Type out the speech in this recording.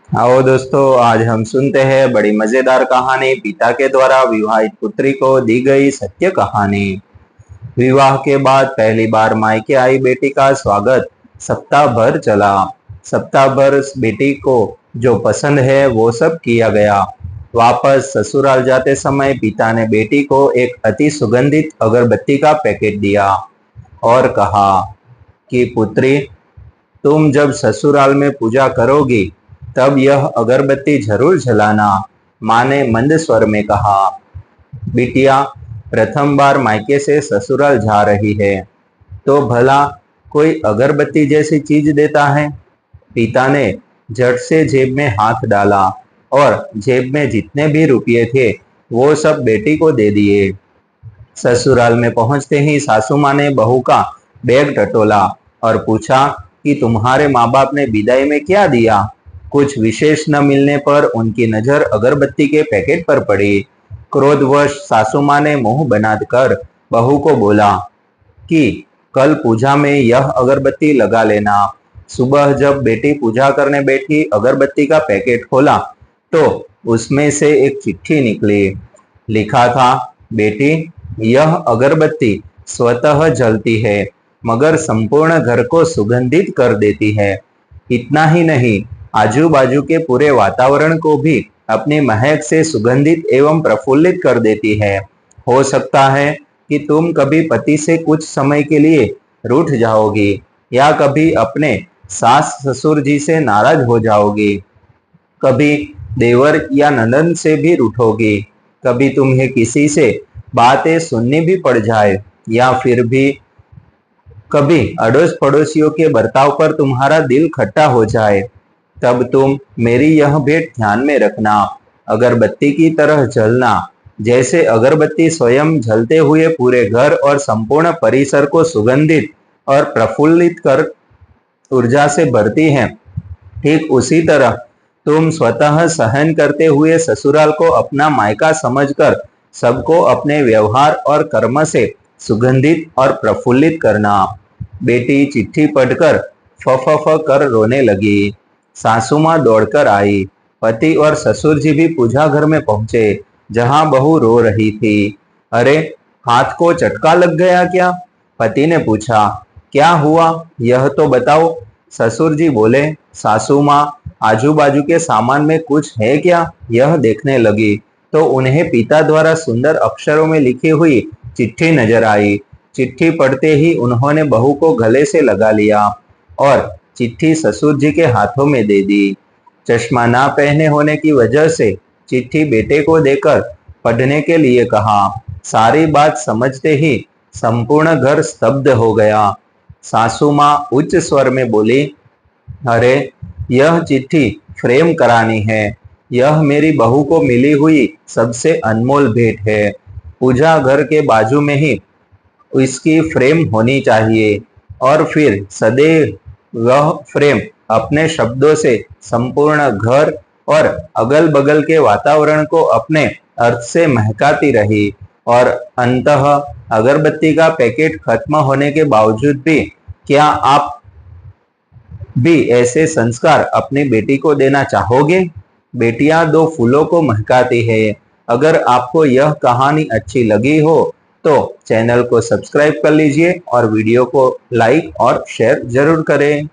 आओ दोस्तों, आज हम सुनते हैं बड़ी मजेदार कहानी, पिता के द्वारा विवाहित पुत्री को दी गई सत्य कहानी। विवाह के बाद पहली बार मायके आई बेटी का स्वागत सप्ताह भर चला। सप्ताह भर बेटी को जो पसंद है वो सब किया गया। वापस ससुराल जाते समय पिता ने बेटी को एक अति सुगंधित अगरबत्ती का पैकेट दिया और कहा कि पुत्री, तुम जब ससुराल में पूजा करोगी तब यह अगरबत्ती जरूर जलाना। माँ ने मंद स्वर में कहा। बिटिया प्रथम बार मायके से ससुराल जा रही है तो भला कोई अगरबत्ती जैसी चीज देता है। पिता ने झट से जेब में हाथ डाला और जेब में जितने भी रुपये थे वो सब बेटी को दे दिए। ससुराल में पहुंचते ही सासू माँ ने बहू का बैग टटोला और पूछा कि तुम्हारे माँ बाप ने विदाई में क्या दिया। कुछ विशेष न मिलने पर उनकी नजर अगरबत्ती के पैकेट पर पड़ी। क्रोधवश सासू माँ ने मुंह बनाकर बहू को बोला कि कल पूजा में यह अगरबत्ती लगा लेना। सुबह जब बेटी पूजा करने बैठी, अगरबत्ती का पैकेट खोला तो उसमें से एक चिट्ठी निकली। लिखा था, बेटी, यह अगरबत्ती स्वतः जलती है मगर संपूर्ण घर को सुगंधित कर देती है। इतना ही नहीं, आजू बाजू के पूरे वातावरण को भी अपनी महक से सुगंधित एवं प्रफुल्लित कर देती है। हो सकता है कि तुम कभी पति से कुछ समय के लिए रूठ जाओगी या कभी अपने सास ससुर जी से नाराज हो जाओगी, कभी देवर या ननद से भी रूठोगी, कभी तुम्हें किसी से बातें सुननी भी पड़ जाए या फिर भी कभी अड़ोस पड़ोसियों के बर्ताव पर तुम्हारा दिल खट्टा हो जाए। तब तुम मेरी यह भेंट ध्यान में रखना, अगरबत्ती की तरह जलना। जैसे अगरबत्ती स्वयं जलते हुए पूरे घर और संपूर्ण परिसर को सुगंधित और प्रफुल्लित कर ऊर्जा से भरती है, ठीक उसी तरह तुम स्वतः सहन करते हुए ससुराल को अपना मायका समझकर सबको अपने व्यवहार और कर्म से सुगंधित और प्रफुल्लित करना। बेटी चिट्ठी पढ़कर फ कर रोने लगी। सासू माँ दौड़कर आई। पति और ससुर जी भी पूजा घर में पहुंचे जहां बहू रो रही थी। अरे, हाथ को चटका लग गया क्या? पति ने पूछा। क्या हुआ यह तो बताओ। ससुर जी बोले। सासू माँ आजू बाजू के सामान में कुछ है क्या यह देखने लगी तो उन्हें पिता द्वारा सुंदर अक्षरों में लिखी हुई चिट्ठी नजर आई। चिट्ठी पढ़ते ही उन्होंने बहू को गले से लगा लिया और चिट्ठी ससुर जी के हाथों में दे दी। चश्मा ना पहने होने की वजह से चिट्ठी बेटे को देकर पढ़ने के लिए कहा। सारी बात समझते ही संपूर्ण घर स्तब्ध हो गया। सासू माँ उच्च स्वर में बोली, अरे, यह चिट्ठी फ्रेम करानी है। यह मेरी बहू को मिली हुई सबसे अनमोल भेंट है। पूजा घर के बाजू में ही इसकी फ्रेम होनी चाहिए और फिर सदैव वह फ्रेम अपने शब्दों से संपूर्ण घर और अगल बगल के वातावरण को अपने अर्थ से महकाती रही। और अंततः अगरबत्ती का पैकेट खत्म होने के बावजूद भी क्या आप भी ऐसे संस्कार अपनी बेटी को देना चाहोगे? बेटियां दो फूलों को महकाती है। अगर आपको यह कहानी अच्छी लगी हो तो चैनल को सब्सक्राइब कर लीजिए और वीडियो को लाइक और शेयर जरूर करें।